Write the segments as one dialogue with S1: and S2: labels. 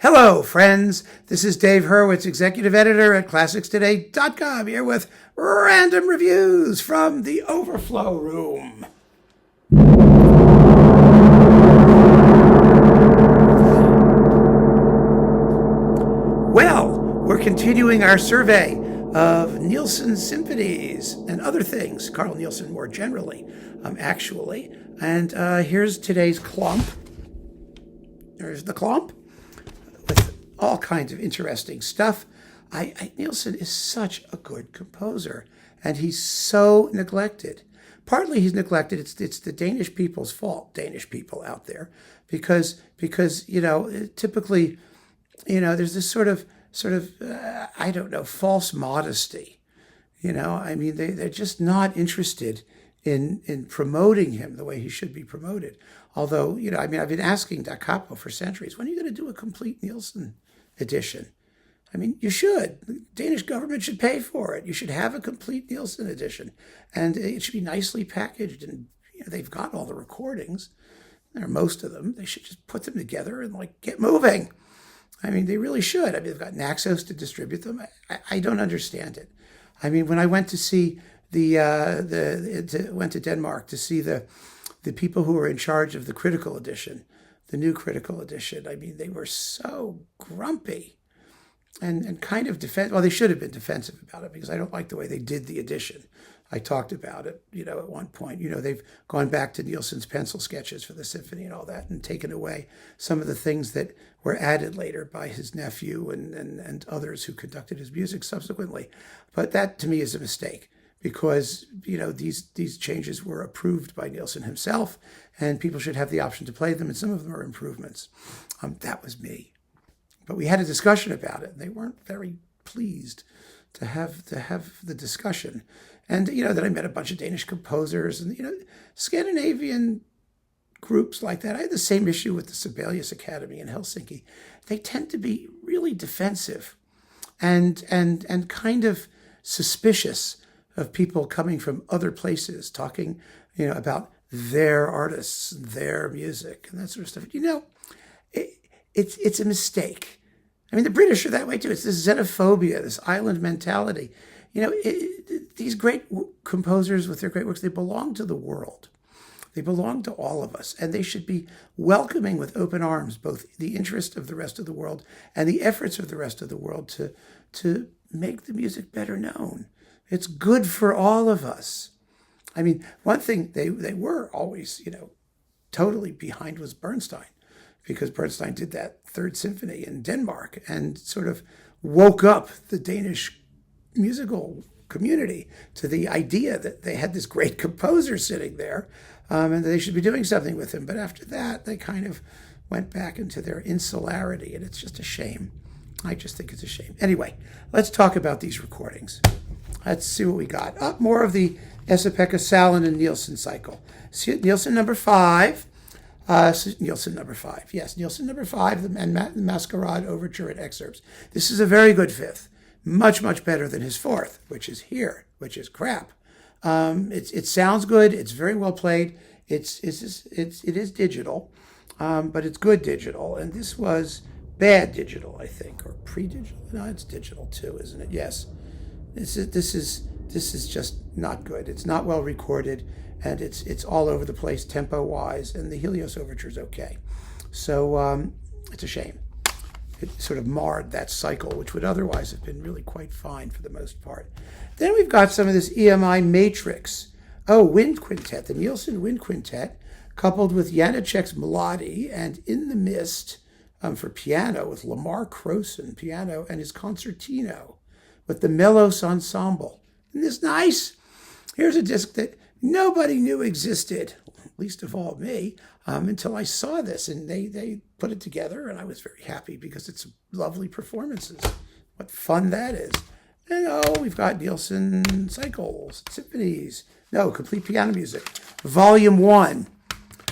S1: Hello, friends. This is Dave Hurwitz, executive editor at ClassicsToday.com, here with random reviews from the Overflow room. Well, we're continuing our survey of Nielsen symphonies and other things, Carl Nielsen more generally, actually. And here's today's clump. There's the clump with all kinds of interesting stuff. Nielsen is such a good composer, and he's so neglected. Partly he's neglected. It's the Danish people's fault, Danish people out there, because typically, there's this sort of false modesty. They're just not interested in promoting him the way he should be promoted. Although, I've been asking Da Capo for centuries, when are you going to do a complete Nielsen edition? You should. The Danish government should pay for it. You should have a complete Nielsen edition. And it should be nicely packaged. And they've got all the recordings. There are most of them. They should just put them together and get moving. They really should. They've got Naxos to distribute them. I don't understand it. When I went to see went to Denmark to see the people who were in charge of the critical edition, the new critical edition, they were so grumpy and kind of well, they should have been defensive about it, because I don't like the way they did the edition. I talked about it, at one point. They've gone back to Nielsen's pencil sketches for the symphony and all that and taken away some of the things that were added later by his nephew and others who conducted his music subsequently. But that, to me, is a mistake, because, these changes were approved by Nielsen himself, and people should have the option to play them, and some of them are improvements. That was me. But we had a discussion about it, and they weren't very pleased to have the discussion. And, then I met a bunch of Danish composers and, Scandinavian groups like that. I had the same issue with the Sibelius Academy in Helsinki. They tend to be really defensive and kind of suspicious of people coming from other places talking, about their artists, their music, and that sort of stuff. It's a mistake. The British are that way too. It's this xenophobia, this island mentality. These great composers with their great works, they belong to the world. They belong to all of us, and they should be welcoming with open arms both the interest of the rest of the world and the efforts of the rest of the world to make the music better known. It's good for all of us. One thing they were always, totally behind was Bernstein, because Bernstein did that Third Symphony in Denmark and sort of woke up the Danish musical community to the idea that they had this great composer sitting there, and they should be doing something with him. But after that, they kind of went back into their insularity, and it's just a shame. I just think it's a shame. Anyway, let's talk about these recordings. Let's see what we got. More of the Esa-Pekka Salonen Nielsen cycle. Nielsen number 5. Nielsen number 5. Yes, Nielsen number 5, the Masquerade Overture and Excerpts. This is a very good fifth. Much, much better than his fourth, which is here, which is crap. It sounds good. It's very well played. It is digital, but it's good digital. And this was bad digital, I think, or pre-digital. No, it's digital too, isn't it? Yes. This is just not good. It's not well recorded, and it's all over the place tempo-wise. And the Helios Overture is okay, so it's a shame. It sort of marred that cycle, which would otherwise have been really quite fine for the most part. Then we've got some of this EMI matrix. Wind Quintet, the Nielsen Wind Quintet, coupled with Janáček's Melody and In the Mist for piano with Lamar Croson piano and his concertino with the Melos Ensemble. Isn't this nice? Here's a disc that nobody knew existed, least of all me, until I saw this, and they put it together, and I was very happy because it's lovely performances. What fun that is. And we've got Nielsen cycles, symphonies. No, complete piano music. Volume 1.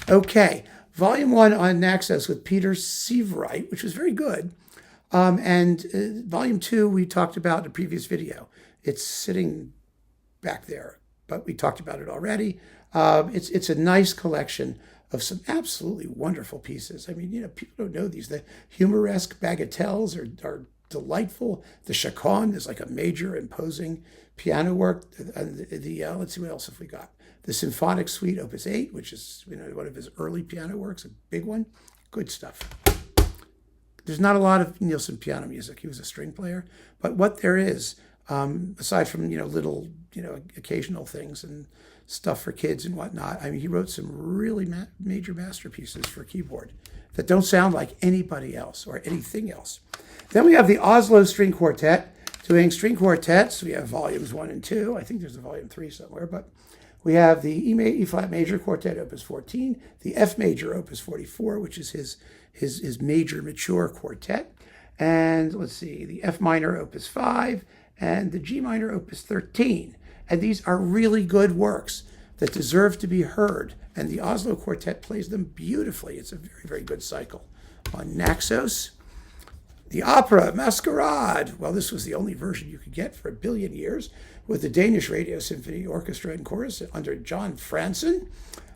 S1: Okay, Volume 1 on Naxos with Peter Sievereit, which was very good. And Volume 2 we talked about in a previous video. It's sitting back there, but we talked about it already. It's a nice collection of some absolutely wonderful pieces. I mean, people don't know these. The humoresque bagatelles are delightful. The chaconne is like a major, imposing piano work. Let's see what else have we got. The Symphonic Suite, Opus 8, which is one of his early piano works, a big one. Good stuff. There's not a lot of Nielsen piano music. He was a string player, but what there is, aside from little occasional things and stuff for kids and whatnot, I mean, he wrote some really major masterpieces for keyboard that don't sound like anybody else or anything else. Then we have the Oslo String Quartet doing string quartets. We have volumes 1 and 2. I think there's a volume 3 somewhere, but we have the E flat major quartet, opus 14, the F major, opus 44, which is his major mature quartet, and let's see, the F minor, opus 5, and the G minor, opus 13. And these are really good works that deserve to be heard, and the Oslo Quartet plays them beautifully. It's a very, very good cycle. On Naxos, the opera Masquerade. Well, this was the only version you could get for a billion years, with the Danish Radio Symphony Orchestra and Chorus under John Franzen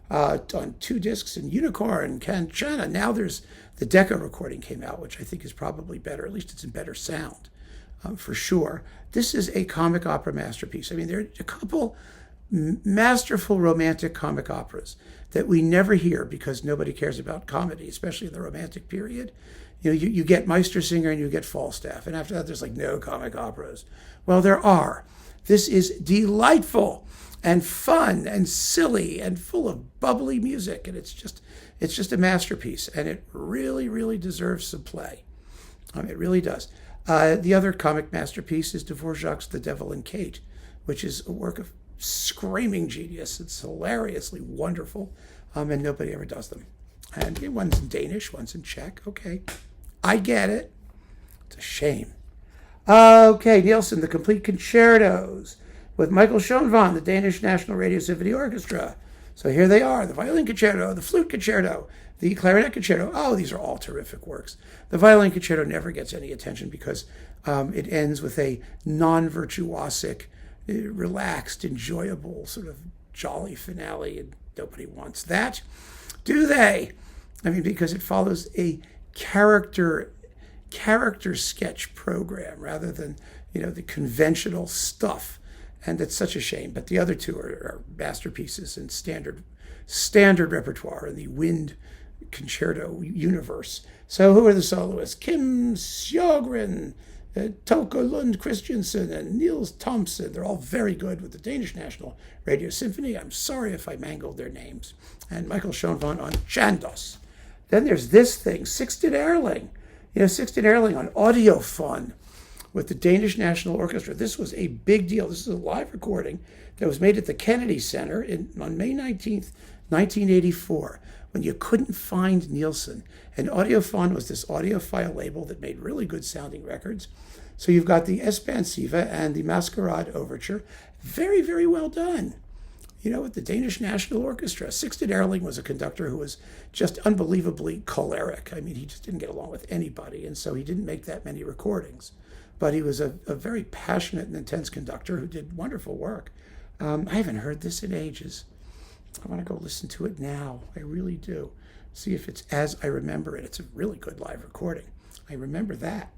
S1: on 2 discs in Unicorn, Kanchana. Now there's the Decca recording came out, which I think is probably better. At least it's in better sound, for sure. This is a comic opera masterpiece. I mean, there are a couple masterful romantic comic operas that we never hear because nobody cares about comedy, especially in the Romantic period. You get Meistersinger and you get Falstaff, and after that there's like no comic operas. Well, there are. This is delightful and fun and silly and full of bubbly music, and it's just a masterpiece, and it really, really deserves some play. It really does. The other comic masterpiece is Dvorak's The Devil and Kate, which is a work of screaming genius. It's hilariously wonderful, and nobody ever does them. And one's in Danish, one's in Czech. Okay, I get it. It's a shame. Okay, Nielsen, the complete concertos with Michael Schoenvaan, the Danish National Radio Symphony Orchestra. So here they are, the violin concerto, the flute concerto, the clarinet concerto. Oh, these are all terrific works. The violin concerto never gets any attention because it ends with a non-virtuosic, relaxed, enjoyable, sort of jolly finale, and nobody wants that, do they? I mean, because it follows a character sketch program rather than the conventional stuff, and it's such a shame. But the other two are masterpieces in standard repertoire in the wind concerto universe. So who are the soloists? Kim Sjogren, Toke Lund Christensen, and Niels Thompson. They're all very good with the Danish National Radio Symphony. I'm sorry if I mangled their names. And Michael Schoenvaan on Chandos. Then there's this thing, Sixten Ehrling. Sixten Ehrling on Audiophon with the Danish National Orchestra. This was a big deal. This is a live recording that was made at the Kennedy Center on May 19th, 1984, when you couldn't find Nielsen. And Audiophon was this audiophile label that made really good sounding records. So you've got the Espansiva and the Masquerade Overture. Very, very well done. With the Danish National Orchestra. Sixten Ehrling was a conductor who was just unbelievably choleric. I mean, he just didn't get along with anybody, and so he didn't make that many recordings. But he was a very passionate and intense conductor who did wonderful work. I haven't heard this in ages. I want to go listen to it now. I really do. See if it's as I remember it. It's a really good live recording. I remember that.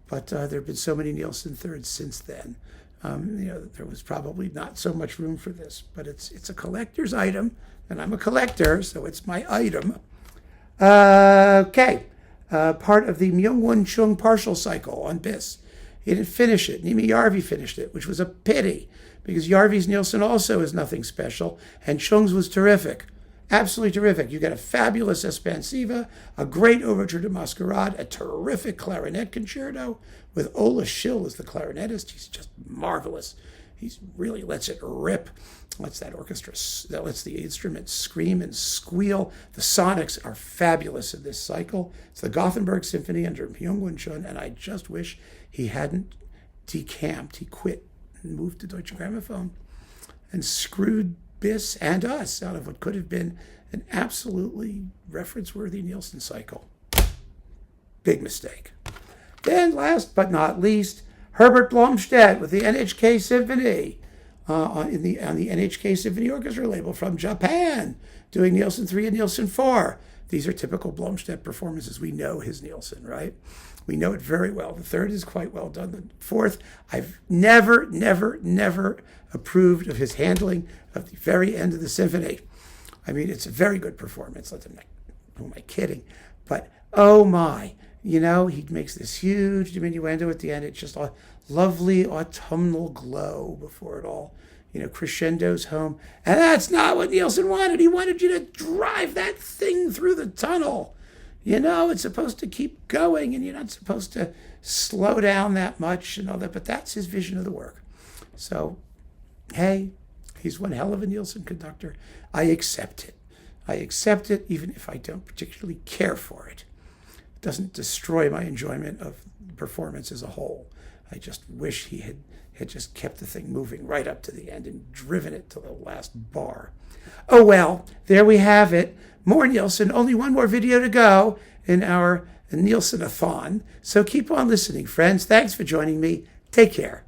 S1: But there have been so many Nielsen thirds since then. There was probably not so much room for this, but it's a collector's item, and I'm a collector, so it's my item. Okay, part of the Myung-Won Chung partial cycle on BIS. He didn't finish it. Nimi Jarvi finished it, which was a pity, because Jarvi's Nielsen also is nothing special, and Chung's was terrific. Absolutely terrific. You get a fabulous Espansiva, a great overture to Masquerade, a terrific clarinet concerto with Ola Schill as the clarinetist. He's just marvelous. He really lets it rip. Lets that orchestra, that lets the instrument scream and squeal. The sonics are fabulous in this cycle. It's the Gothenburg Symphony under Myung-Won Chung, and I just wish he hadn't decamped. He quit and moved to Deutsche Grammophon and screwed BIS and us out of what could have been an absolutely reference-worthy Nielsen cycle. Big mistake. Then, last but not least, Herbert Blomstedt with the NHK Symphony on the NHK Symphony Orchestra label from Japan, doing Nielsen 3 and Nielsen 4. These are typical Blomstedt performances. We know his Nielsen, right? We know it very well. The third is quite well done. The fourth, I've never approved of his handling of the very end of the symphony. I mean, it's a very good performance. Who am I kidding? But, oh my, he makes this huge diminuendo at the end. It's just a lovely autumnal glow before it all, crescendos home. And that's not what Nielsen wanted. He wanted you to drive that thing through the tunnel. It's supposed to keep going, and you're not supposed to slow down that much and all that. But that's his vision of the work. So, hey, he's one hell of a Nielsen conductor. I accept it. I accept it even if I don't particularly care for it. It doesn't destroy my enjoyment of the performance as a whole. I just wish he had just kept the thing moving right up to the end and driven it to the last bar. Oh well, there we have it. More Nielsen. Only one more video to go in our Nielsen-a-thon. So keep on listening, friends. Thanks for joining me. Take care.